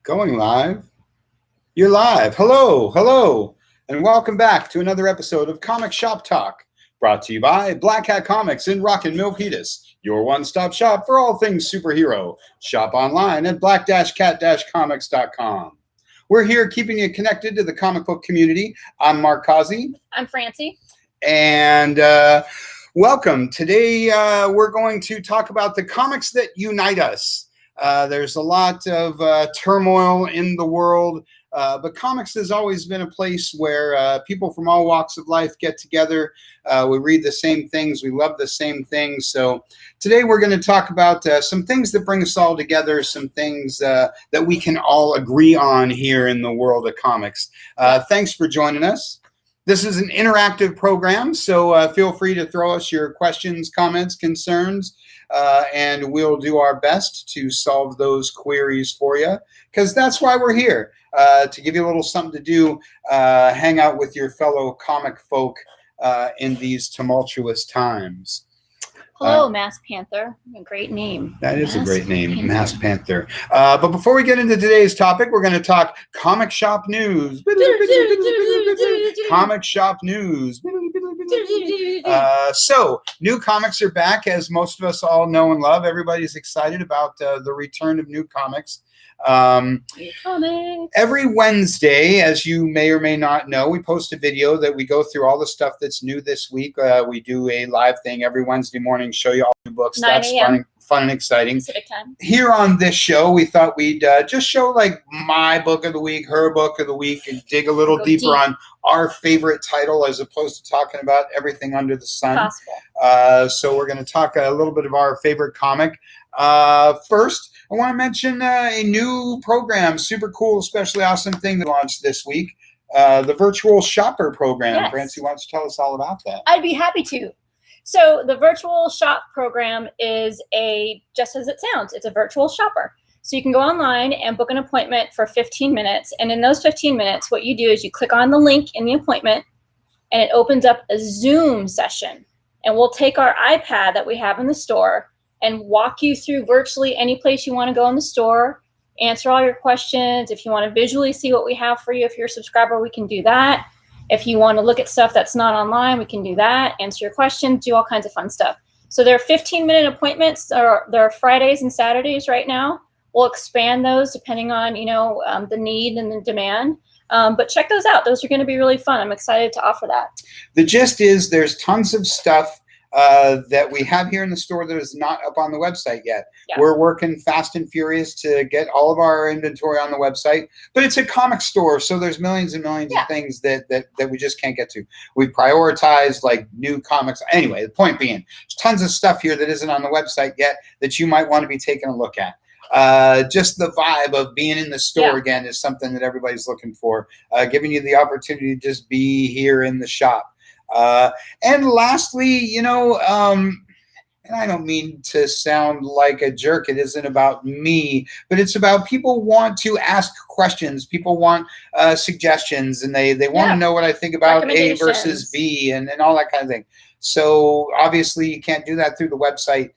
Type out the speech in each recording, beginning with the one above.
Going live. You're live. Hello, and welcome back to another episode of Comic Shop Talk, brought to you by Black Hat Comics in Rockin' Milpitas, your one-stop shop for all things superhero. Shop online at black-cat-comics.com. We're here keeping you connected to the comic book community. I'm Mark Causey. I'm Francie. And welcome. Today we're going to talk about the comics that unite us. There's a lot of turmoil in the world, but comics has always been a place where people from all walks of life get together. We read the same things. We love the same things. So today we're going to talk about some things that bring us all together, some things that we can all agree on here in the world of comics. Thanks for joining us. This is an interactive program, so feel free to throw us your questions, comments, concerns, and we'll do our best to solve those queries for you, because that's why we're here, to give you a little something to do, hang out with your fellow comic folk in these tumultuous times. Hello, Masked Panther. A great name. That is a great name, Masked Panther. But before we get into today's topic, we're going to talk comic shop news. Comic shop news. So, new comics are back, as most of us all know and love. Everybody's excited about the return of new comics. Every Wednesday, as you may or may not know, we post a video that we go through all the stuff that's new this week. We do a live thing every Wednesday morning, show you all new books. That's fun and exciting. Pacific time. Here on this show, we thought we'd just show like my book of the week, her book of the week, and dig a little deeper on our favorite title as opposed to talking about everything under the sun. So we're going to talk a little bit of our favorite comic. First, I want to mention a new program, super cool, especially awesome thing that launched this week, the Virtual Shopper program. Yes. Francie, why don't you tell us all about that? I'd be happy to. So the Virtual Shop program is just as it sounds, it's a virtual shopper. So you can go online and book an appointment for 15 minutes. And in those 15 minutes, what you do is you click on the link in the appointment and it opens up a Zoom session. And we'll take our iPad that we have in the store and walk you through virtually any place you want to go in the store, answer all your questions. If you want to visually see what we have for you, if you're a subscriber, we can do that. If you want to look at stuff that's not online, we can do that, answer your questions, do all kinds of fun stuff. So there are 15-minute appointments. There are Fridays and Saturdays right now. We'll expand those depending on, the need and the demand. But check those out. Those are going to be really fun. I'm excited to offer that. The gist is there's tons of stuff that we have here in the store that is not up on the website yet. Yeah. We're working fast and furious to get all of our inventory on the website, but it's a comic store, so there's millions and millions of things that we just can't get to. We prioritize like new comics. Anyway, the point being, there's tons of stuff here that isn't on the website yet that you might want to be taking a look at. Just the vibe of being in the store again is something that everybody's looking for, giving you the opportunity to just be here in the shop. And lastly, and I don't mean to sound like a jerk. It isn't about me, but it's about people want to ask questions. People want suggestions, and they want to know what I think about A versus B and all that kind of thing. So obviously you can't do that through the website.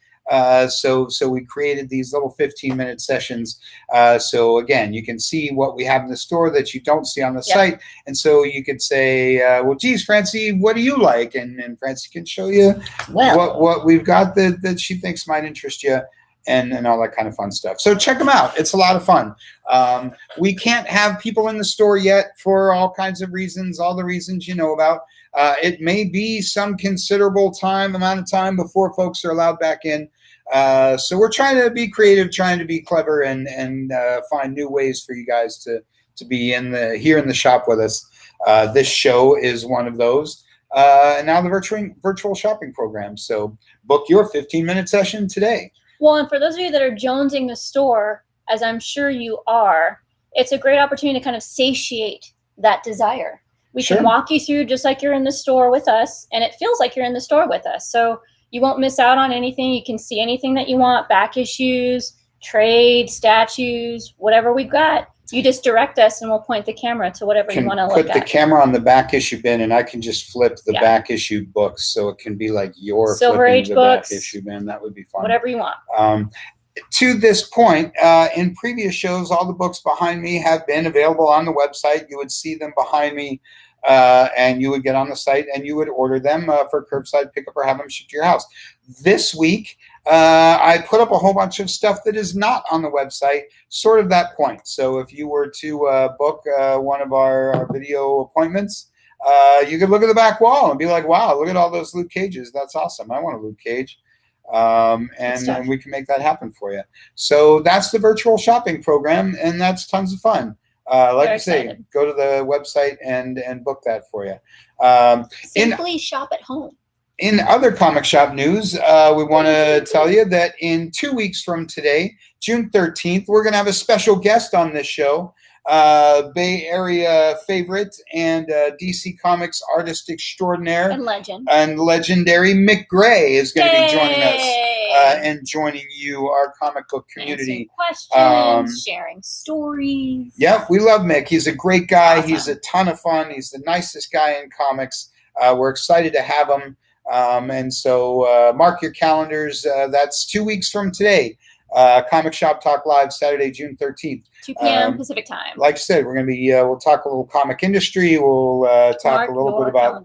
So we created these little 15-minute sessions. So again, you can see what we have in the store that you don't see on the site. And so you could say, well, geez, Francie, what do you like? And Francie can show you what we've got that she thinks might interest you and all that kind of fun stuff. So check them out. It's a lot of fun. We can't have people in the store yet for all kinds of reasons, all the reasons you know about. It may be some considerable amount of time before folks are allowed back in. So we're trying to be creative, trying to be clever, and find new ways for you guys to be here in the shop with us. This show is one of those. And now the virtual shopping program. So book your 15-minute session today. Well, and for those of you that are jonesing the store, as I'm sure you are, it's a great opportunity to kind of satiate that desire. We can walk you through just like you're in the store with us, and it feels like you're in the store with us. So you won't miss out on anything. You can see anything that you want, back issues, trade, statues, whatever we've got. You just direct us, and we'll point the camera to whatever you want to look at. Put the camera on the back issue bin, and I can just flip the back issue books, so it can be like your Silver Age the books, back issue bin. That would be fun. Whatever you want. to this point, in previous shows, all the books behind me have been available on the website. You would see them behind me, and you would get on the site and you would order them for curbside pickup or have them shipped to your house. This week, I put up a whole bunch of stuff that is not on the website, sort of that point. So if you were to book one of our video appointments, you could look at the back wall and be like, wow, look at all those Luke Cages. That's awesome. I want a Luke Cage. And we can make that happen for you. So that's the virtual shopping program, and that's tons of fun. Like I say, go to the website and book that for you. Simply shop at home. In other comic shop news, we want to tell you that in 2 weeks from today, June 13th, we're going to have a special guest on this show. Bay Area favorite and DC Comics artist extraordinaire and legend and legendary Mick Gray is going to be joining us and joining you, our comic book community. Questions, sharing stories. Yeah, we love Mick. He's a great guy. Awesome. He's a ton of fun. He's the nicest guy in comics. We're excited to have him. And so mark your calendars. That's 2 weeks from today. Comic Shop Talk Live, Saturday, June 13th. 2 p.m. Pacific time. Like I said, we're going to be, we'll talk a little comic industry. We'll talk a little bit about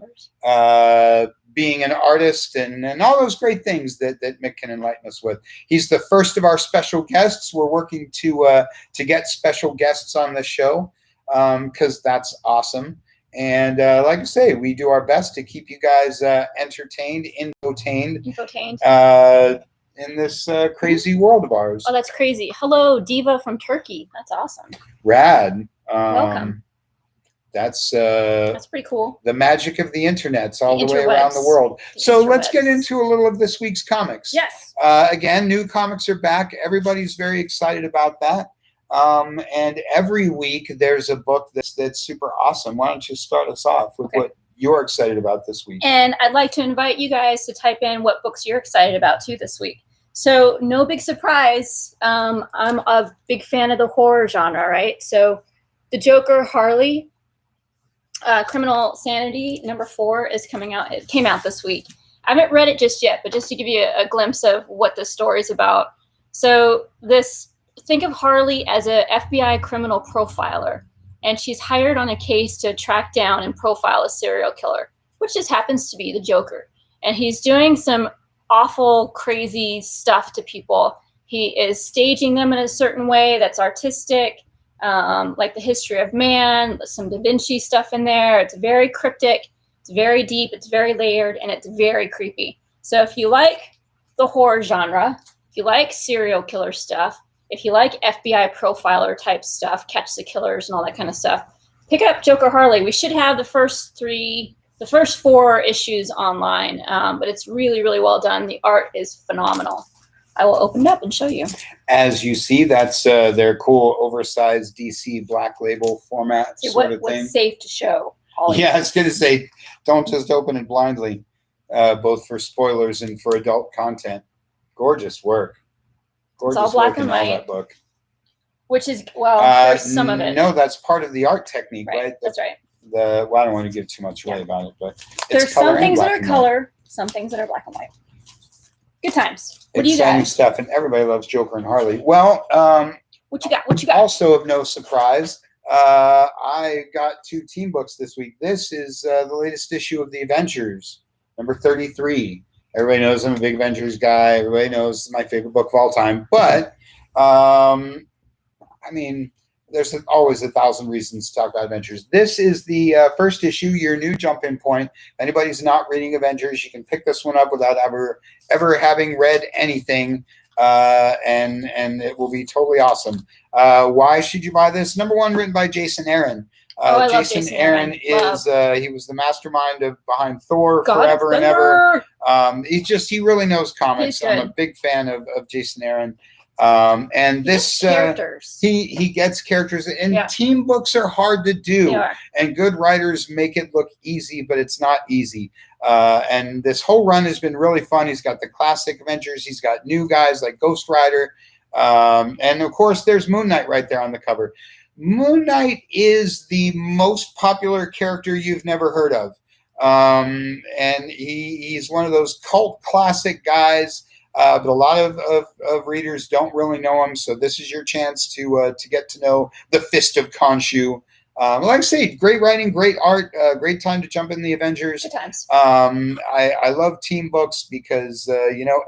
being an artist and all those great things that Mick can enlighten us with. He's the first of our special guests. We're working to get special guests on the show because that's awesome. And like I say, we do our best to keep you guys entertained, infotained. In this crazy world of ours. Oh, that's crazy. Hello, Diva from Turkey. That's awesome. Rad. Welcome. That's pretty cool. The magic of the internet's all the way around the world. So let's get into a little of this week's comics. Yes. Again, new comics are back. Everybody's very excited about that. And every week there's a book that's super awesome. Why don't you start us off with what you're excited about this week? And I'd like to invite you guys to type in what books you're excited about too this week. So no big surprise. I'm a big fan of the horror genre, right? So The Joker, Harley, Criminal Sanity #4 is coming out. It came out this week. I haven't read it just yet, but just to give you a glimpse of what the story's about. So think of Harley as a FBI criminal profiler. And she's hired on a case to track down and profile a serial killer, which just happens to be the Joker. And he's doing some awful, crazy stuff to people. He is staging them in a certain way that's artistic, like the history of man, some Da Vinci stuff in there. It's very cryptic, it's very deep, it's very layered, and it's very creepy. So if you like the horror genre, if you like serial killer stuff, if you like FBI profiler type stuff, catch the killers and all that kind of stuff, pick up Joker Harley. We should have the first 4 issues online, but it's really, really well done. The art is phenomenal. I will open it up and show you. As you see, that's their cool oversized DC black label format sort of thing. What's safe to show? Yeah, I was going to say, don't just open it blindly, both for spoilers and for adult content. Gorgeous work. It's all black and white. Book. Which is, there's some of it. No, that's part of the art technique, right? That's right. I don't want to give too much away about it, but there's some things that are color, some things that are black and white. Good times. What do you got? Exciting stuff, and everybody loves Joker and Harley. Well, what you got? What you got? Also of no surprise, I got 2 team books this week. This is the latest issue of the Avengers, number 33. Everybody knows I'm a big Avengers guy. Everybody knows it's my favorite book of all time. But, I mean, there's always 1,000 reasons to talk about Avengers. This is the first issue, your new jump-in point. If anybody's not reading Avengers, you can pick this one up without ever having read anything, and it will be totally awesome. Why should you buy this? Number 1, written by Jason Aaron. Jason Aaron is he was the mastermind behind Thor forever and ever. He really knows comics. I'm a big fan of Jason Aaron. And this he gets characters, and team books are hard to do, and good writers make it look easy, but it's not easy. And this whole run has been really fun. He's got the classic Avengers, he's got new guys like Ghost Rider, and of course there's Moon Knight right there on the cover. Moon Knight is the most popular character you've never heard of. And he's one of those cult classic guys. but a lot of readers don't really know them. So this is your chance to get to know the Fist of Khonshu. Like I say, great writing, great art, great time to jump in the Avengers. Good times. I love team books because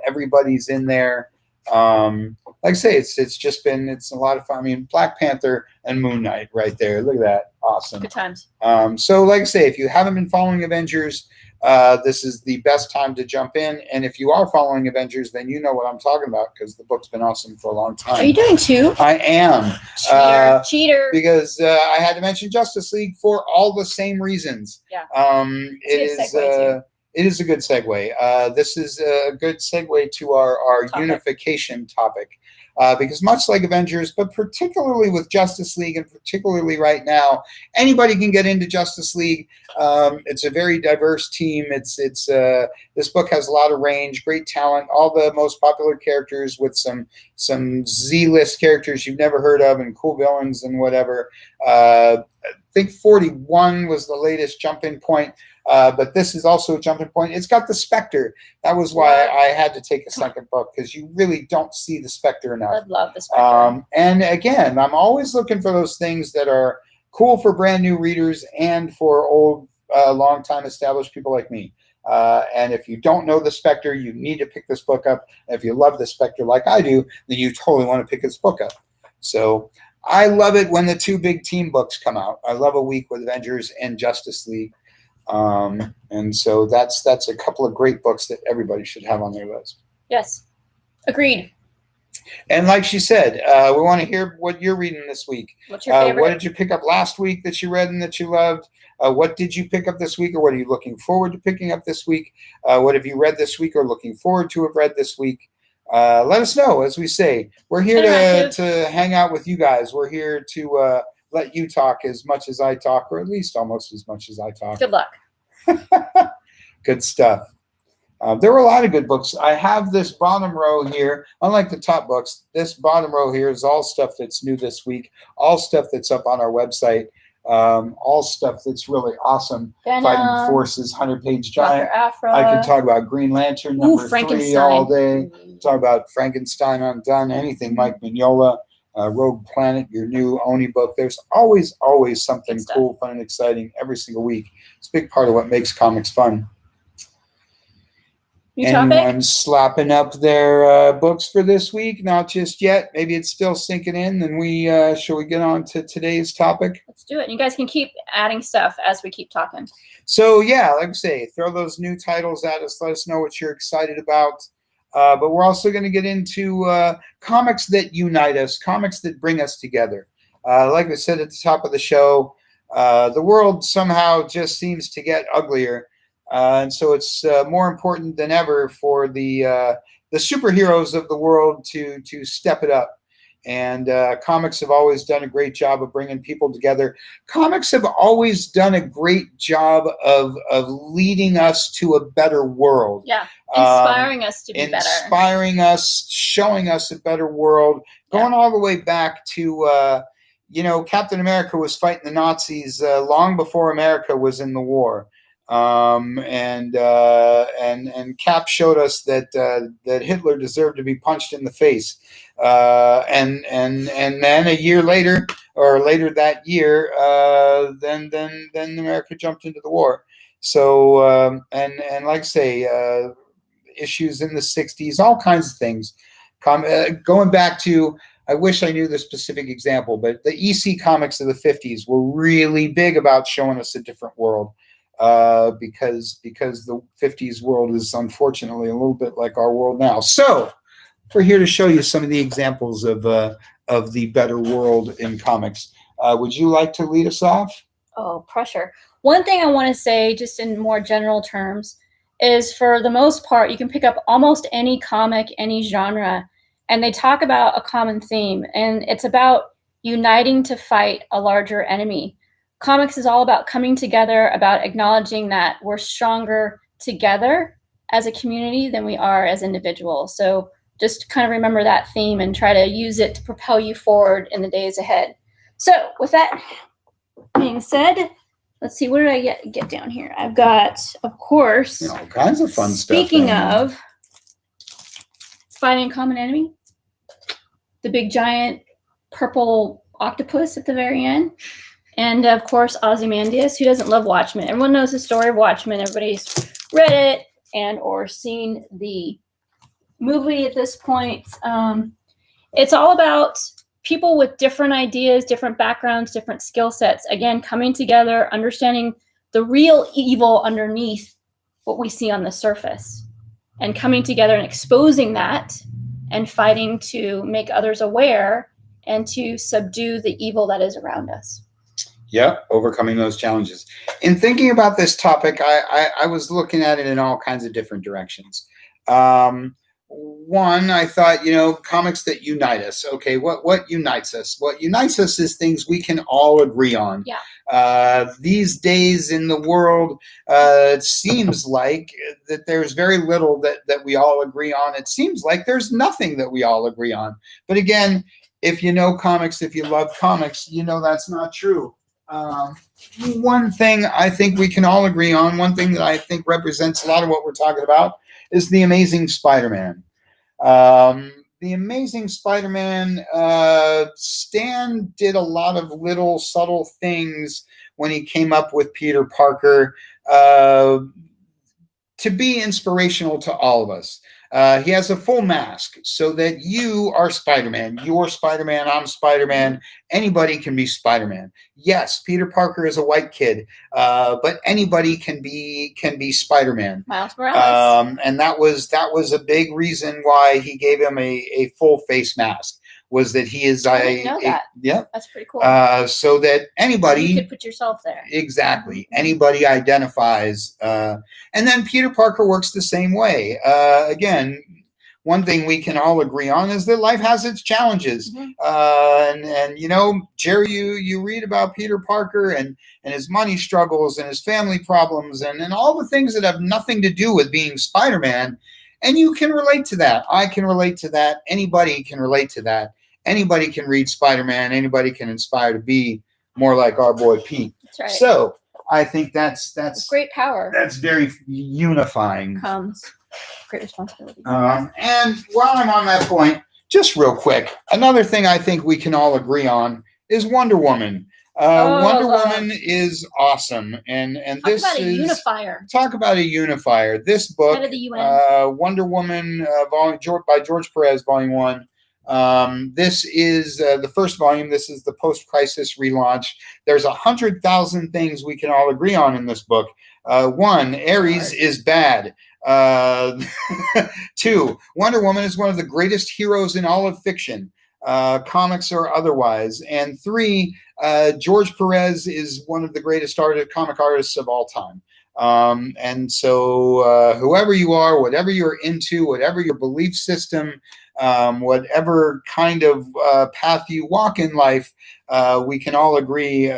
everybody's in there. Like I say, it's a lot of fun. I mean, Black Panther and Moon Knight right there. Look at that, awesome. Good times. So like I say, if you haven't been following Avengers, this is the best time to jump in. And if you are following Avengers, then you know what I'm talking about because the book's been awesome for a long time. Are you doing two? I am. Cheater. Because I had to mention Justice League for all the same reasons. Yeah. It is a good segue. This is a good segue to our unification topic. Because much like Avengers, but particularly with Justice League and particularly right now, anybody can get into Justice League. It's a very diverse team. This book has a lot of range, great talent, all the most popular characters with some Z-list characters you've never heard of and cool villains and whatever. I think 41 was the latest jump-in point. But this is also a jumping point. It's got the Spectre. That was why I had to take a second book because you really don't see the Spectre enough. I love the Spectre. And again, I'm always looking for those things that are cool for brand new readers and for old, long-time established people like me. And if you don't know the Spectre, you need to pick this book up. And if you love the Spectre like I do, then you totally want to pick this book up. So I love it when the two big team books come out. I love a week with Avengers and Justice League. And so that's a couple of great books that everybody should have on their list. Yes, agreed. And like she said, we want to hear what you're reading this week. What's your favorite? What did you pick up last week that you read and that you loved? What did you pick up this week, or what are you looking forward to picking up this week? What have you read this week or looking forward to have read this week? Let us know. As we say, we're here to hang out with you guys. We're here to let you talk as much as I talk, or at least almost as much as I talk. Good luck. Good stuff. There were a lot of good books. I have this bottom row here. Unlike the top books, this bottom row here is all stuff that's new this week, all stuff that's up on our website, all stuff that's really awesome. Venom, Fighting Forces, 100-page giant. Dr. Aphra. I could talk about Green Lantern number 3 all day. Talk about Frankenstein Undone, anything Mike Mignola. Rogue Planet, your new Oni book. There's always something cool, fun, and exciting every single week. It's a big part of what makes comics fun. Anyone slapping up their books for this week? Not just yet. Maybe it's still sinking in. Then shall we get on to today's topic? Let's do it. You guys can keep adding stuff as we keep talking. So yeah, like I say, throw those new titles at us. Let us know what you're excited about. But we're also going to get into comics that unite us, comics that bring us together. Like I said at the top of the show, the world somehow just seems to get uglier. And so it's more important than ever for the superheroes of the world to step it up. And comics have always done a great job of bringing people together. Comics have always done a great job of leading us to a better world. Yeah, inspiring us to be better. Inspiring us, showing us a better world. Going all the way back to, Captain America was fighting the Nazis long before America was in the war. And Cap showed us that Hitler deserved to be punched in the face. And then a year later, or later that year, then America jumped into the war. So and like I say, issues in the 60s, all kinds of things. Going back to, I wish I knew the specific example, but the EC comics of the 50s were really big about showing us a different world. Because the 50s world is unfortunately a little bit like our world now. So we're here to show you some of the examples of the better world in comics. Would you like to lead us off? Oh, pressure. One thing I want to say, just in more general terms, is for the most part, you can pick up almost any comic, any genre, and they talk about a common theme, and it's about uniting to fight a larger enemy. Comics is all about coming together, about acknowledging that we're stronger together as a community than we are as individuals. So just kind of remember that theme and try to use it to propel you forward in the days ahead. So with that being said, let's see, what did I get down here? I've got, of course, all kinds of fun stuff. Speaking of, fighting a common enemy. The big giant purple octopus at the very end. And of course, Ozymandias. Who doesn't love Watchmen? Everyone knows the story of Watchmen. Everybody's read it and or seen the movie at this point. It's all about people with different ideas, different backgrounds, different skill sets. Again, coming together, understanding the real evil underneath what we see on the surface, and coming together and exposing that and fighting to make others aware and to subdue the evil that is around us. Yeah, overcoming those challenges. In thinking about this topic, I was looking at it in all kinds of different directions. One, I thought, comics that unite us. Okay, what unites us? What unites us is things we can all agree on. Yeah. These days in the world, it seems like that there's very little that we all agree on. It seems like there's nothing that we all agree on. But again, if you know comics, if you love comics, that's not true. One thing I think we can all agree on, one thing that I think represents a lot of what we're talking about, is The Amazing Spider-Man. The Amazing Spider-Man, Stan did a lot of little subtle things when he came up with Peter Parker to be inspirational to all of us. He has a full mask so that you are Spider-Man. You're Spider-Man. I'm Spider-Man. Anybody can be Spider-Man. Yes, Peter Parker is a white kid, but anybody can be Spider-Man. Miles Morales. And that was a big reason why he gave him a full face mask. Was that he is I didn't know that. Yeah, that's pretty cool. So that anybody, you could put yourself there. Exactly. Anybody identifies. And then Peter Parker works the same way. Again, one thing we can all agree on is that life has its challenges. Mm-hmm. And Jerry, you read about Peter Parker and his money struggles and his family problems and all the things that have nothing to do with being Spider-Man. And you can relate to that. I can relate to that. Anybody can relate to that. Anybody can read Spider-Man. Anybody can inspire to be more like our boy Pete. That's right. So I think that's great power. That's very unifying. Comes great responsibility. And while I'm on that point, just real quick, another thing I think we can all agree on is Wonder Woman. Wonder Woman is awesome, and this is unifier. Talk about a unifier. This book, Head of the UN. Wonder Woman, by George Perez, Volume 1. This is the first volume. This is the post-crisis relaunch. There's 100,000 things we can all agree on in this book. 1, Ares is bad. 2, Wonder Woman is one of the greatest heroes in all of fiction, comics or otherwise. And 3, George Perez is one of the greatest comic artists of all time. And so whoever you are, whatever you're into, whatever your belief system, whatever kind of path you walk in life, we can all agree,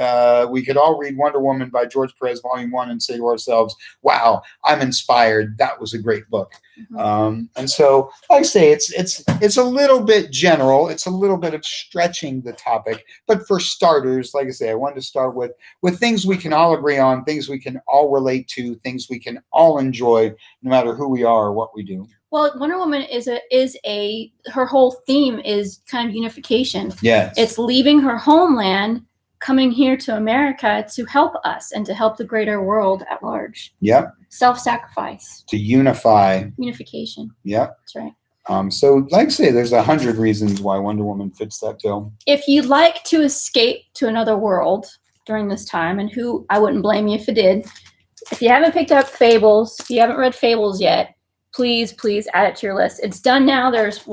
we could all read Wonder Woman by George Perez, Volume 1, and say to ourselves, wow, I'm inspired. That was a great book. Mm-hmm. And so, like I say, it's a little bit general. It's a little bit of stretching the topic. But for starters, like I say, I wanted to start with things we can all agree on, things we can all relate to, things we can all enjoy, no matter who we are or what we do. Well, Wonder Woman is her whole theme is kind of unification. Yes. It's leaving her homeland, coming here to America to help us and to help the greater world at large. Yep. Self-sacrifice. To unify. Unification. Yep. That's right. So, like I say, there's 100 reasons why Wonder Woman fits that bill. If you'd like to escape to another world during this time, and I wouldn't blame you if you did, if you haven't picked up Fables, if you haven't read Fables yet, please add it to your list. It's done now. There's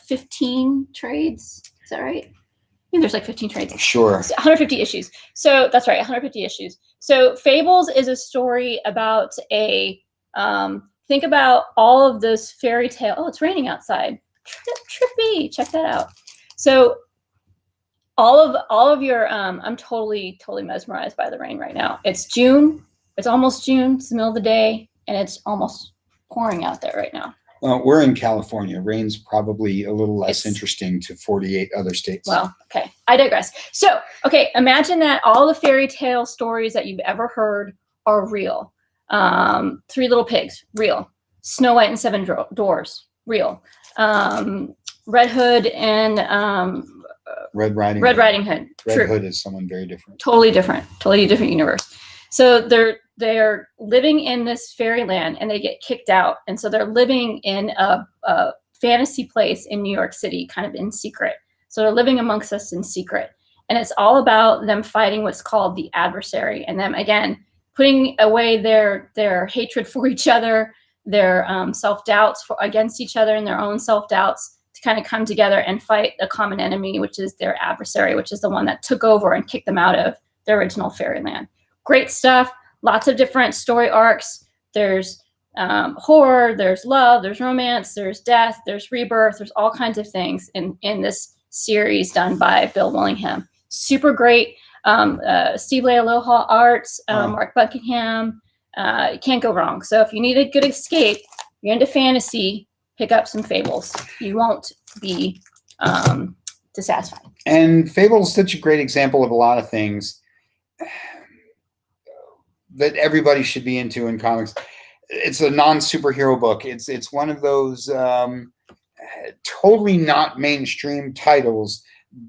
15 trades? Is that right? I think there's like 15 trades. Sure. 150 issues. So that's right, 150 issues. So Fables is a story about think about all of those fairy tale. Oh, it's raining outside. Trippy. Check that out. So all of your I'm totally mesmerized by the rain right now. It's June. It's almost June. It's the middle of the day, and it's almost pouring out there right now. Well, we're in California. Rain's probably a little less interesting to 48 other states. Well, okay. I digress. So, okay, imagine that all the fairy tale stories that you've ever heard are real. 3 Little Pigs, real. Snow White and 7 Dwarfs, real. Red Hood and Red Riding Hood. Red Hood is someone very different. Totally different universe. So they're living in this fairyland and they get kicked out, and so they're living in a fantasy place in New York City, kind of in secret. So they're living amongst us in secret, and it's all about them fighting what's called the adversary, and them again putting away their hatred for each other, their self-doubts against each other, and their own self-doubts, to kind of come together and fight a common enemy, which is their adversary, which is the one that took over and kicked them out of their original fairyland. Great stuff. Lots of different story arcs. There's horror, there's love, there's romance, there's death, there's rebirth. There's all kinds of things in this series done by Bill Willingham. Super great. Steve Leialoha arts, Mark Buckingham. You can't go wrong. So if you need a good escape, you're into fantasy, pick up some Fables. You won't be dissatisfied. And Fable is such a great example of a lot of things that everybody should be into in comics. It's a non-superhero book. It's one of those totally not mainstream titles,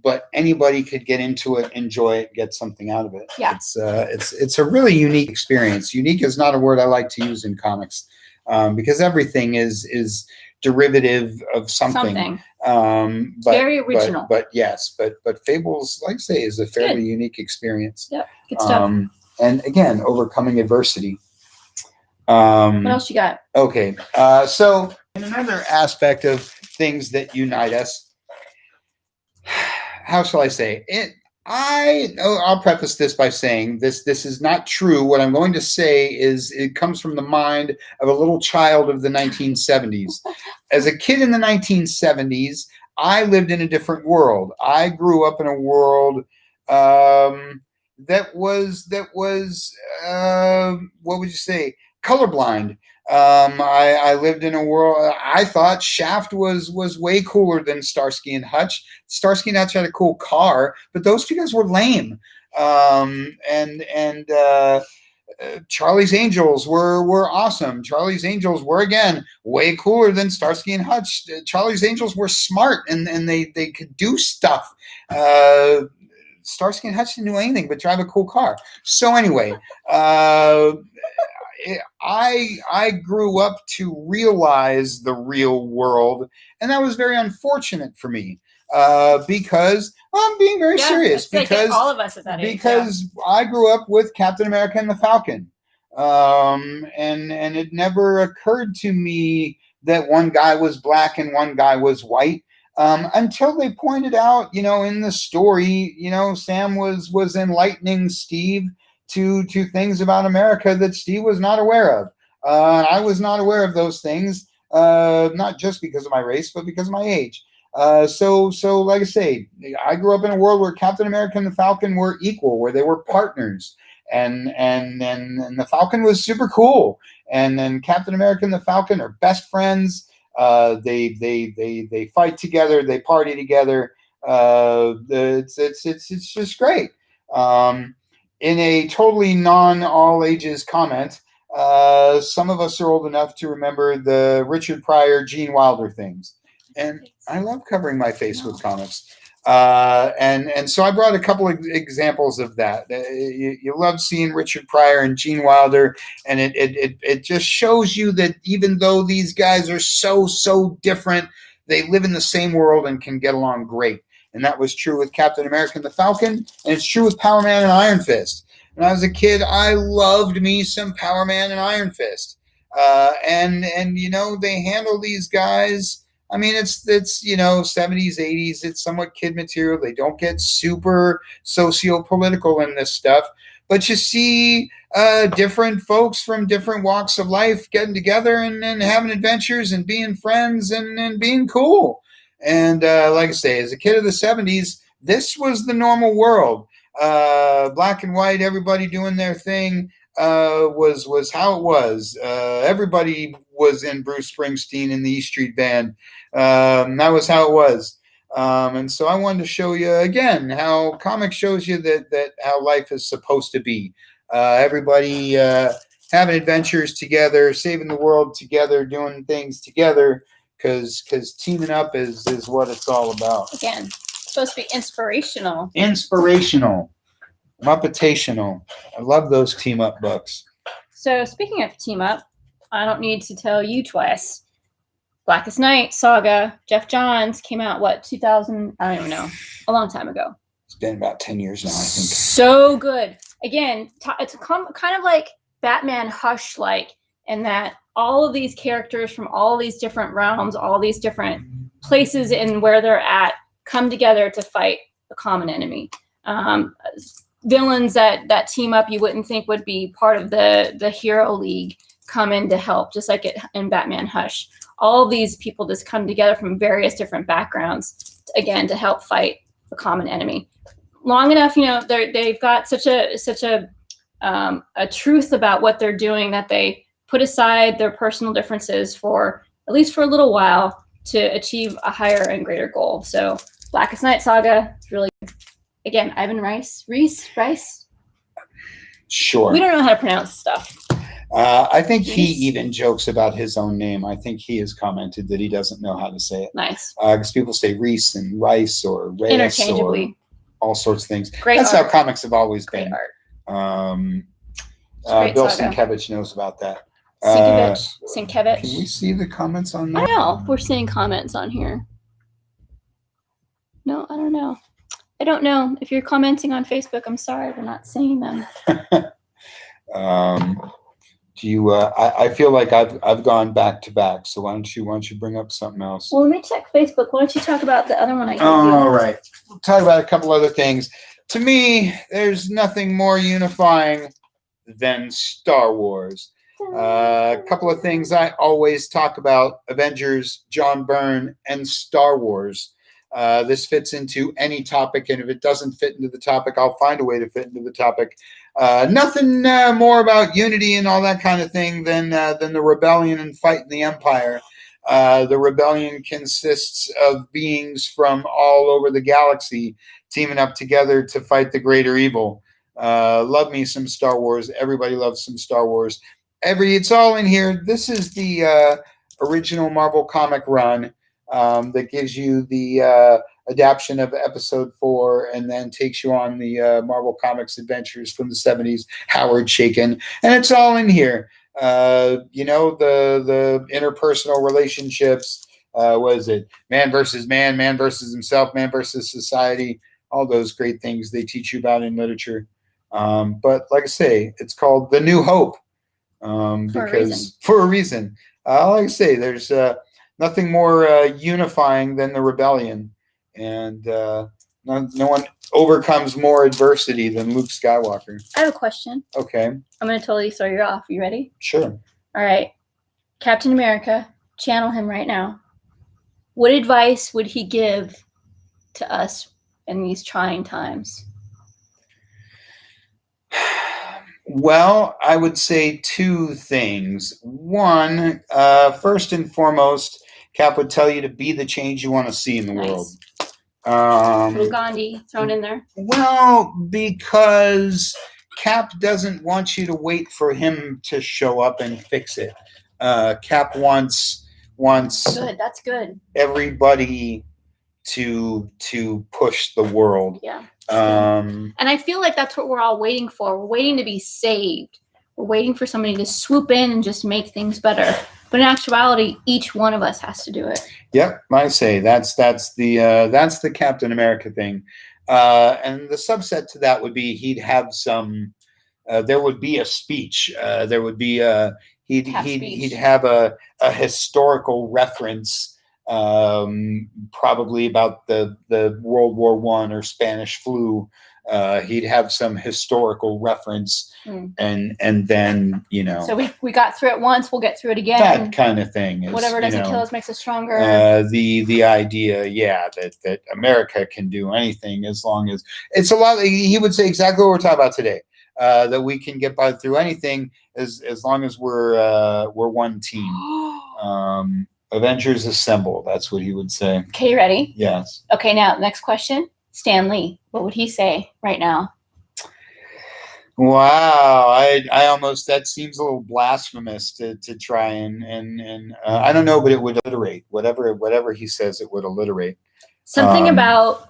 but anybody could get into it, enjoy it, get something out of it. Yeah. It's a really unique experience. Unique is not a word I like to use in comics, because everything is derivative of something. Very original. But yes, but Fables, like I say, is a fairly unique experience. Yep, good stuff. And again, overcoming adversity. What else you got? Okay, so in another aspect of things that unite us, how shall I say it? I'll preface this by saying this is not true. What I'm going to say is it comes from the mind of a little child of the 1970s. As a kid in the 1970s, I lived in a different world. I grew up in a world that was what would you say, colorblind. I lived in a world. I thought Shaft was way cooler than Starsky and Hutch. Starsky and Hutch had a cool car, but those two guys were lame. Charlie's Angels were awesome. Charlie's Angels were, again, way cooler than Starsky and Hutch. Charlie's Angels were smart and they could do stuff. Starsky and Hutch didn't do anything but drive a cool car. So anyway, I grew up to realize the real world, and that was very unfortunate for me, because I'm being very serious. Because all of us at that age. Because I grew up with Captain America and the Falcon, and it never occurred to me that one guy was black and one guy was white. Until they pointed out, in the story, Sam was enlightening Steve to things about America that Steve was not aware of. I was not aware of those things, not just because of my race, but because of my age. So like I say, I grew up in a world where Captain America and the Falcon were equal, where they were partners, and the Falcon was super cool, and then Captain America and the Falcon are best friends. They fight together, they party together. It's just great. In a totally non-all ages comment, some of us are old enough to remember the Richard Pryor, Gene Wilder things. And I love covering my face with comics. And so I brought a couple of examples of that. You love seeing Richard Pryor and Gene Wilder, and it just shows you that even though these guys are so different, they live in the same world and can get along great. And that was true with Captain America and the Falcon, and it's true with Power Man and Iron Fist. When I was a kid, I loved me some Power Man and Iron Fist. And they handle these guys. I mean, it's 70s, 80s. It's somewhat kid material. They don't get super socio-political in this stuff. But you see different folks from different walks of life getting together and having adventures and being friends and being cool. And like I say, as a kid of the 70s, this was the normal world. Black and white, everybody doing their thing was how it was. Everybody was in Bruce Springsteen in the E Street Band. That was how it was. And so I wanted to show you again how comics shows you that how life is supposed to be. Everybody having adventures together, saving the world together, doing things together. because teaming up is what it's all about. Again, it's supposed to be inspirational. Inspirational, Muppetational. I love those team up books. So speaking of team up, I don't need to tell you twice. Blackest Night Saga, Jeff Johns came out, what, 2000? I don't even know. A long time ago. It's been about 10 years now, I think. So good. Again, it's kind of like Batman Hush-like, in that all of these characters from all these different realms, all these different places and where they're at, come together to fight a common enemy. Villains that team up you wouldn't think would be part of the Hero League come in to help, just like in Batman Hush. All of these people just come together from various different backgrounds, again, to help fight a common enemy. Long enough, they've got such a truth about what they're doing that they put aside their personal differences for at least for a little while to achieve a higher and greater goal. So Blackest Night Saga is really good. Again, Ivan Reis. Sure. We don't know how to pronounce stuff. I think he even jokes about his own name. I think he has commented that he doesn't know how to say it. Nice. Because people say Reese and Rice or Reyes interchangeably. Or all sorts of things. Great That's art. how comics have always Great been. art. Bill saga. Sienkiewicz knows about that. Sienkiewicz. Can we see the comments on that? I know. We're seeing comments on here. No, I don't know. I don't know. If you're commenting on Facebook, I'm sorry, we're not seeing them. Do you? I feel like I've gone back to back. So why don't you bring up something else? Well, let me check Facebook. Why don't you talk about the other one I gave you? All right. We'll talk about a couple other things. To me, there's nothing more unifying than Star Wars. A couple of things I always talk about: Avengers, John Byrne, and Star Wars. This fits into any topic, and if it doesn't fit into the topic, I'll find a way to fit into the topic. Nothing more about unity and all that kind of thing than the rebellion and fighting the Empire. The rebellion consists of beings from all over the galaxy teaming up together to fight the greater evil. Love me some Star Wars. Everybody loves some Star Wars. It's all in here. This is the original Marvel comic run. That gives you the adaptation of episode 4 and then takes you on the Marvel Comics adventures from the 70s, Howard Chaykin. And it's all in here. The interpersonal relationships. What is it? Man versus man, man versus himself, man versus society. All those great things they teach you about in literature. But like I say, it's called The New Hope. For a reason. Like I say, there's nothing more unifying than the rebellion, and no one overcomes more adversity than Luke Skywalker. I have a question. Okay. I'm going to totally throw you off. You ready? Sure. All right. Captain America, channel him right now. What advice would he give to us in these trying times? Well, I would say two things. One, first and foremost, Cap would tell you to be the change you want to see in the world. Little Gandhi thrown in there. Well, because Cap doesn't want you to wait for him to show up and fix it. Cap wants Good, that's good. everybody to push the world. Yeah. Um, And I feel like that's what we're all waiting for. We're waiting to be saved. We're waiting for somebody to swoop in and just make things better. But in actuality, each one of us has to do it. Yep, I say that's the Captain America thing, and the subset to that would be he'd have some. There would be a speech. There would be he'd have a historical reference, probably about the World War I or Spanish flu. He'd have some historical reference, and then So we got through it once, we'll get through it again. That kind of thing. Whatever doesn't kill us makes us stronger. The idea, that America can do anything as long as it's a lot. He would say exactly what we're talking about today. That we can get by through anything as long as we're one team. Avengers assemble. That's what he would say. Okay, you ready? Yes. Okay, now next question. Stan Lee, what would he say right now? Wow, I almost, that seems a little blasphemous to try and I don't know, but it would alliterate whatever he says. It would alliterate. Something about,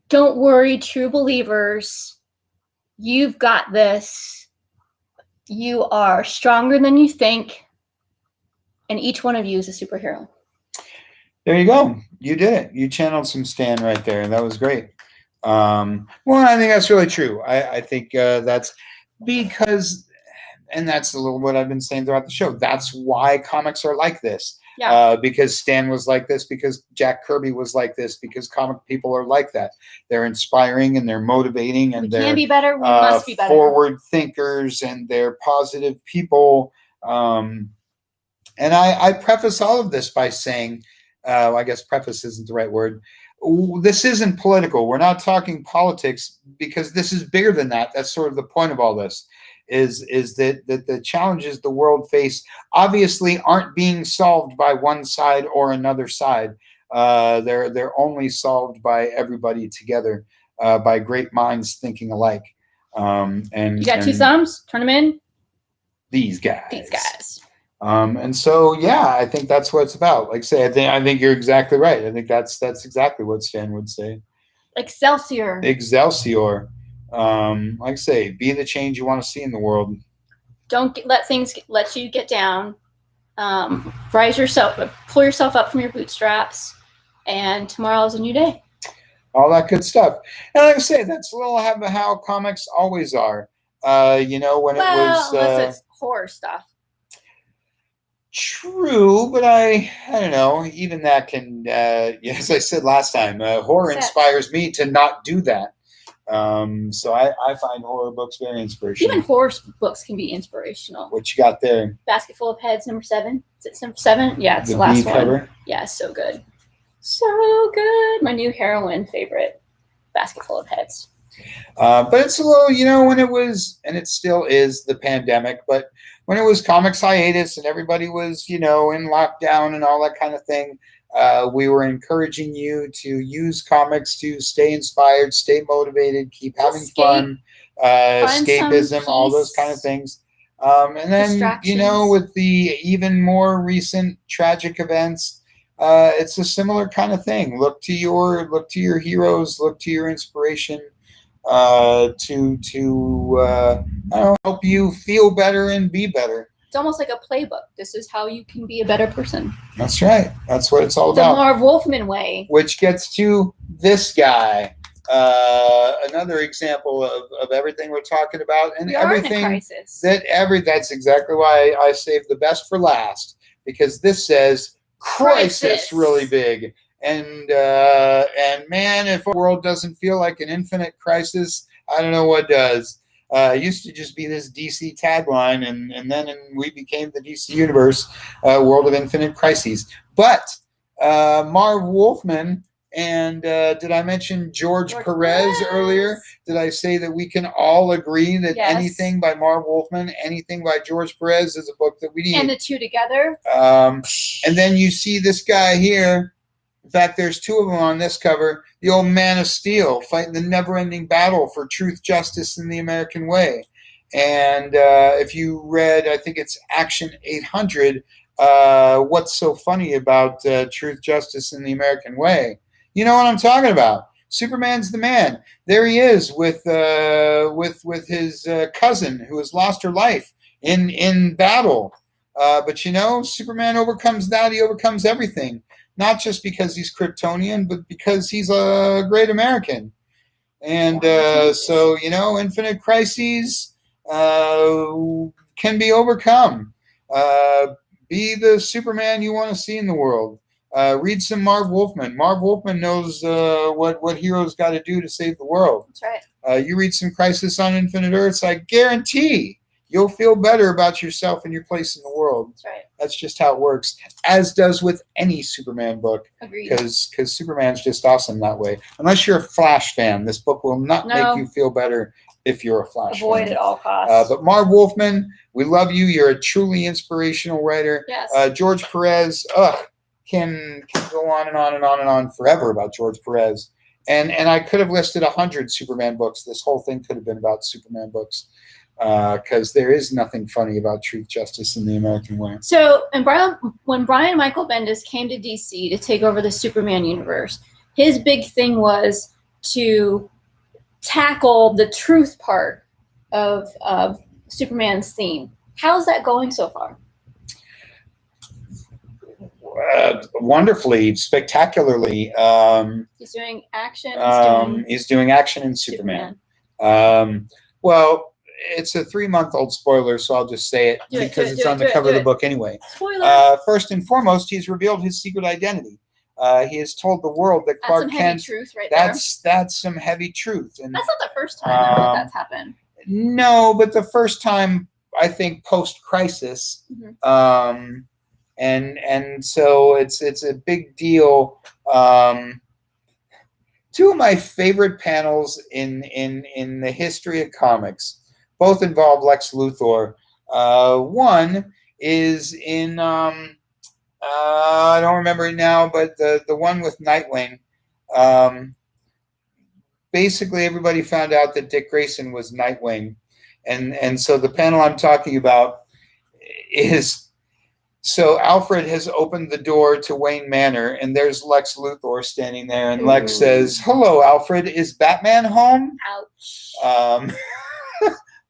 don't worry, true believers, you've got this. You are stronger than you think, and each one of you is a superhero. There you go. You did it. You channeled some Stan right there, and that was great. Well, I think that's really true. I think that's because, and that's a little what I've been saying throughout the show. That's why comics are like this. Yeah. Because Stan was like this, because Jack Kirby was like this, because comic people are like that. They're inspiring and they're motivating, and we can be better. We must be better. Forward thinkers, and they're positive people. And I preface all of this by saying, I guess preface isn't the right word. This isn't political. We're not talking politics, because this is bigger than that. That's sort of the point of all this. Is that the challenges the world face obviously aren't being solved by one side or another side. They're only solved by everybody together, by great minds thinking alike. And you got two thumbs? Turn them in. These guys. These guys. And so, yeah, I think that's what it's about. Like I say, I think you're exactly right. I think that's exactly what Stan would say. Excelsior. Excelsior. Like I say, be the change you want to see in the world. Don't let things let you get down. Rise yourself, pull yourself up from your bootstraps, and tomorrow is a new day. All that good stuff. And like I say, that's a little how comics always are. When it was unless it's horror stuff. True, but I don't know. Even that can, as I said last time, horror inspires me to not do that. So I find horror books very inspirational. Even horror books can be inspirational. What you got there? Basket Full of Heads, number 7. Is it number 7? Yeah, it's the last one. Cover? Yeah, so good. So good. My new heroine favorite, Basket Full of Heads. But it's a little, when it was, and it still is, the pandemic, but when it was comics hiatus and everybody was, in lockdown and all that kind of thing, we were encouraging you to use comics to stay inspired, stay motivated, keep having fun, escapism, all those kind of things. And then, with the even more recent tragic events, it's a similar kind of thing. Look to your heroes, look to your inspiration, to help you feel better and be better. It's almost like a playbook. This is how you can be a better person. That's right. That's what it's all about. The Marv Wolfman way. Which gets to this guy. Another example of everything we're talking about, and everything that's exactly why I saved the best for last, because this says crisis really big. And man, if the world doesn't feel like an infinite crisis, I don't know what does. It used to just be this DC tagline, and then we became the DC Universe, World of Infinite Crises. But Marv Wolfman and did I mention George Perez earlier? Did I say that we can all agree that anything by Marv Wolfman, anything by George Perez is a book that we need? And the two together. And then you see this guy here. In fact, there's two of them on this cover. The old Man of Steel fighting the never-ending battle for truth, justice, and the American way. And if you read, I think it's Action 800, what's so funny about truth, justice, and the American way? You know what I'm talking about. Superman's the man. There he is with his cousin who has lost her life in battle. But Superman overcomes that. He overcomes everything. Not just because he's Kryptonian, but because he's a great American. And so, infinite crises can be overcome. Be the Superman you want to see in the world. Read some Marv Wolfman. Marv Wolfman knows what heroes got to do to save the world. That's right. You read some Crisis on Infinite Earths, I guarantee you'll feel better about yourself and your place in the world. That's right. That's just how it works, as does with any Superman book. Agreed. Because Superman's just awesome that way. Unless you're a Flash fan, this book will not make you feel better if you're a Flash fan. Avoid at all costs. But Marv Wolfman, we love you. You're a truly inspirational writer. Yes. George Perez, can go on and on and on and on forever about George Perez. And I could have listed 100 Superman books. This whole thing could have been about Superman books, because there is nothing funny about truth, justice, and the American way. So, and when Brian Michael Bendis came to DC to take over the Superman universe, his big thing was to tackle the truth part of Superman's theme. How's that going so far? Wonderfully, spectacularly. He's doing action. He's doing action in Superman. Well, it's a 3-month-old spoiler, so I'll just say it because it's on the cover of the book anyway. Spoiler. First and foremost, he's revealed his secret identity. He has told the world that Clark Kent. Truth right that's some heavy truth, and that's not the first time that's happened. No, but the first time, I think, post-crisis. Mm-hmm. And so it's a big deal. Two of my favorite panels in the history of comics both involve Lex Luthor. One is in I don't remember it now, but the one with Nightwing. Basically, everybody found out that Dick Grayson was Nightwing, and so the panel I'm talking about is. So Alfred has opened the door to Wayne Manor, and there's Lex Luthor standing there, and Lex says, "Hello, Alfred. Is Batman home?" Ouch.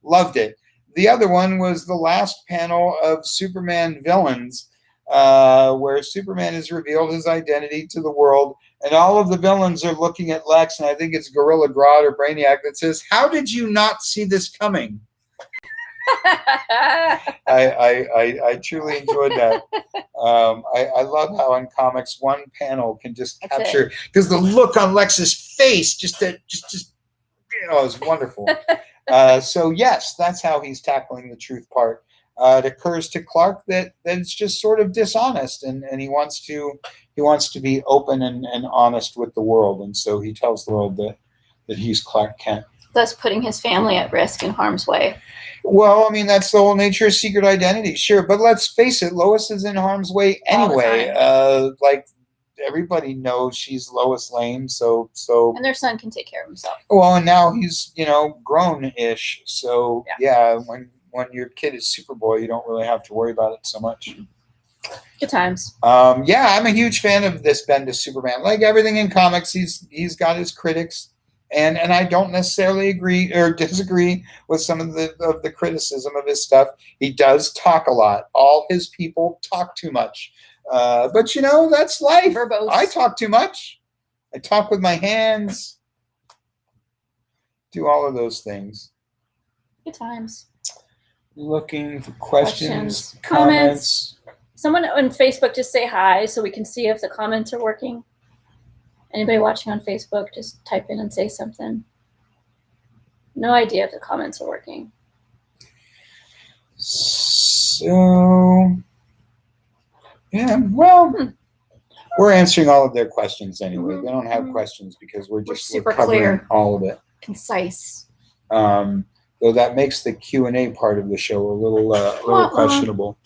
Loved it. The other one was the last panel of Superman Villains, where Superman has revealed his identity to the world, and all of the villains are looking at Lex, and I think it's Gorilla Grodd or Brainiac that says, "How did you not see this coming?" I truly enjoyed that. I love how in comics one panel can just capture, because the look on Lex's face just is wonderful. So yes, that's how he's tackling the truth part. It occurs to Clark that it's just sort of dishonest, and he wants to be open and honest with the world, and so he tells the world that he's Clark Kent. Thus putting his family at risk in harm's way. Well, I mean, that's the whole nature of secret identity, sure. But let's face it, Lois is in harm's way anyway. Like, everybody knows she's Lois Lane, so. And their son can take care of himself. Well, and now he's, grown-ish. So, yeah, when your kid is Superboy, you don't really have to worry about it so much. Good times. Yeah, I'm a huge fan of this Bendis Superman. Like everything in comics, he's got his critics. And I don't necessarily agree or disagree with some of the criticism of his stuff. He does talk a lot. All his people talk too much. But, that's life. Verbose. I talk too much. I talk with my hands. Do all of those things. Good times. Looking for questions, comments. Someone on Facebook, just say hi so we can see if the comments are working. Anybody watching on Facebook, just type in and say something. No idea if the comments are working. So, yeah, well, we're answering all of their questions anyway. They don't have questions because we're super covering clear. All of it. Concise. Though that makes the Q&A part of the show a little questionable.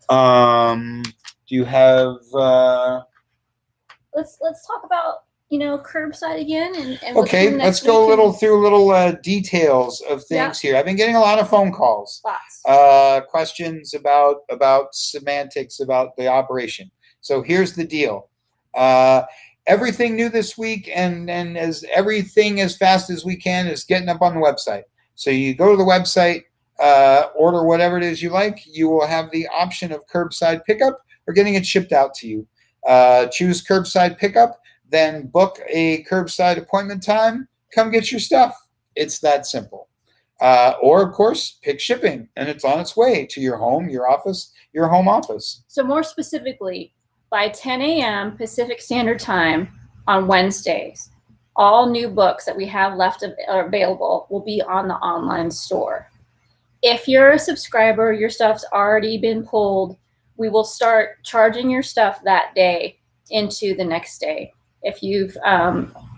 Do you have... Let's talk about curbside again and okay, let's go through a little details of things here. I've been getting a lot of phone calls. Lots. Questions about semantics about the operation. So here's the deal. Everything new this week and as everything as fast as we can is getting up on the website. So you go to the website, order whatever it is you like. You will have the option of curbside pickup or getting it shipped out to you. Choose curbside pickup. Then book a curbside appointment time. Come get your stuff. It's that simple. Or, of course, pick shipping, and it's on its way to your home, your office, your home office. So more specifically, by 10 a.m. Pacific Standard Time on Wednesdays, all new books that we have left available will be on the online store. If you're a subscriber, your stuff's already been pulled, we will start charging your stuff that day into the next day. If you've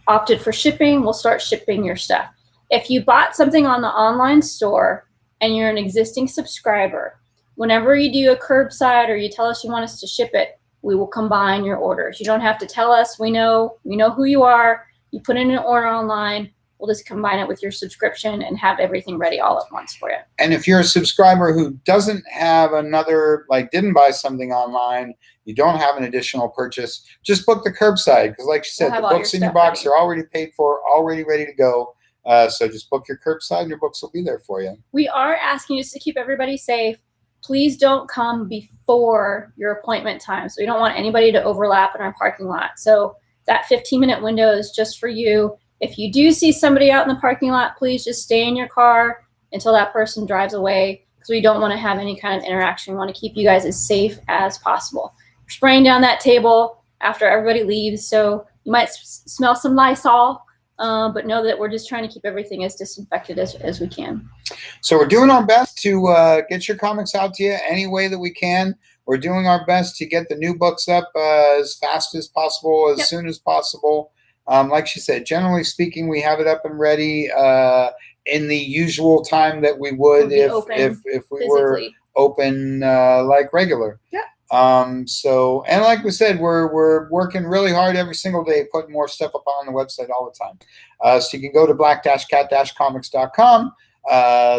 opted for shipping, we'll start shipping your stuff. If you bought something on the online store and you're an existing subscriber, whenever you do a curbside or you tell us you want us to ship it, we will combine your orders. You don't have to tell us. We know who you are. You put in an order online. We'll just combine it with your subscription and have everything ready all at once for you. And if you're a subscriber who doesn't have another, like didn't buy something online, you don't have an additional purchase, just book the curbside. Because like you said, the books in your box are already paid for, already ready to go. So just book your curbside and your books will be there for you. We are asking you just to keep everybody safe. Please don't come before your appointment time. So we don't want anybody to overlap in our parking lot. So that 15-minute window is just for you. If you do see somebody out in the parking lot, please just stay in your car until that person drives away, because we don't want to have any kind of interaction. We want to keep you guys as safe as possible. We're spraying down that table after everybody leaves, so you might smell some Lysol, but know that we're just trying to keep everything as disinfected as we can. So we're doing our best to get your comics out to you any way that we can. We're doing our best to get the new books up as fast as possible, as soon as possible. Like she said, generally speaking, we have it up and ready in the usual time that we would if we were open like regular. Yeah. So, and like we said, we're working really hard every single day, putting more stuff up on the website all the time. So you can go to black-cat-comics.com,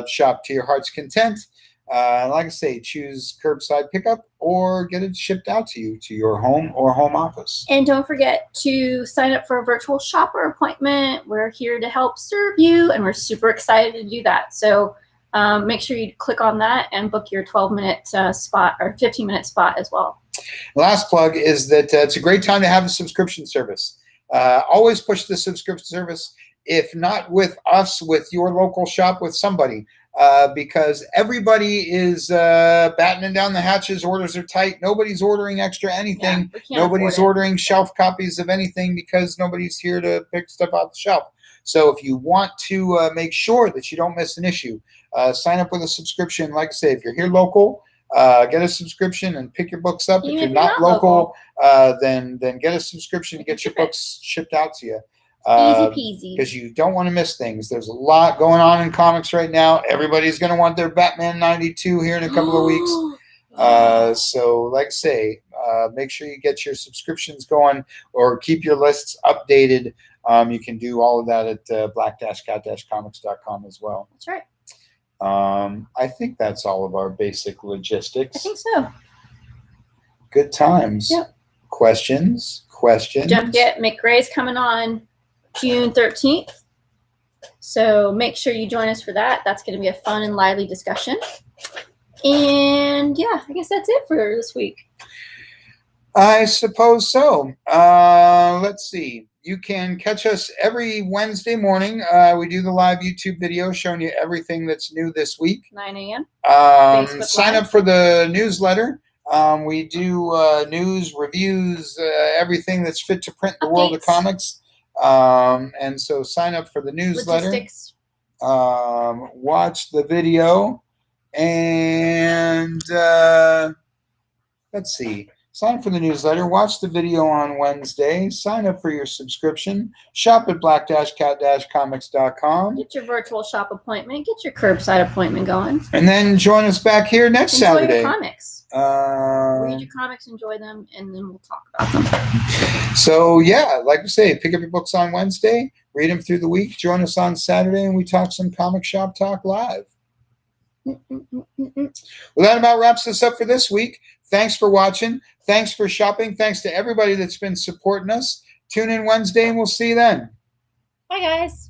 shop to your heart's content. Like I say, choose curbside pickup or get it shipped out to you to your home or home office. And don't forget to sign up for a virtual shopper appointment. We're here to help serve you, and we're super excited to do that. So make sure you click on that and book your 12-minute spot or 15-minute spot as well. The last plug is that it's a great time to have a subscription service. Always push the subscription service. If not with us, with your local shop, with somebody. Because everybody is battening down the hatches. Orders are tight. Nobody's ordering extra anything. Nobody's ordering shelf copies of anything because nobody's here to pick stuff off the shelf. So if you want to make sure that you don't miss an issue, sign up with a subscription. Like I say, if you're here local, get a subscription and pick your books up. If you're not local, then get a subscription to get your books shipped out to you. Easy peasy. Because you don't want to miss things. There's a lot going on in comics right now. Everybody's going to want their Batman 92 here in a couple of weeks. So like I say, make sure you get your subscriptions going or keep your lists updated. You can do all of that at black-cat-comics.com as well. That's right. I think that's all of our basic logistics. I think so. Good times. Yep. Questions? Don't forget, McRae's coming on June 13th. So make sure you join us for that. That's going to be a fun and lively discussion. And yeah, I guess that's it for this week. I suppose so. Let's see. You can catch us every Wednesday morning. We do the live YouTube video showing you everything that's new this week. 9 a.m. Sign up for the newsletter. We do news, reviews, everything that's fit to print in the world of comics. And so sign up for the newsletter. Logistics. Watch the video. And let's see. Sign up for the newsletter. Watch the video on Wednesday. Sign up for your subscription. Shop at black-cat-comics.com. Get your virtual shop appointment. Get your curbside appointment going. And then join us back here next Saturday. Enjoy your comics. Read your comics, enjoy them, and then we'll talk about them. So, yeah, like I say, pick up your books on Wednesday. Read them through the week. Join us on Saturday, and we talk some Comic Shop Talk live. Well, that about wraps us up for this week. Thanks for watching. Thanks for shopping. Thanks to everybody that's been supporting us. Tune in Wednesday, and we'll see you then. Bye, guys.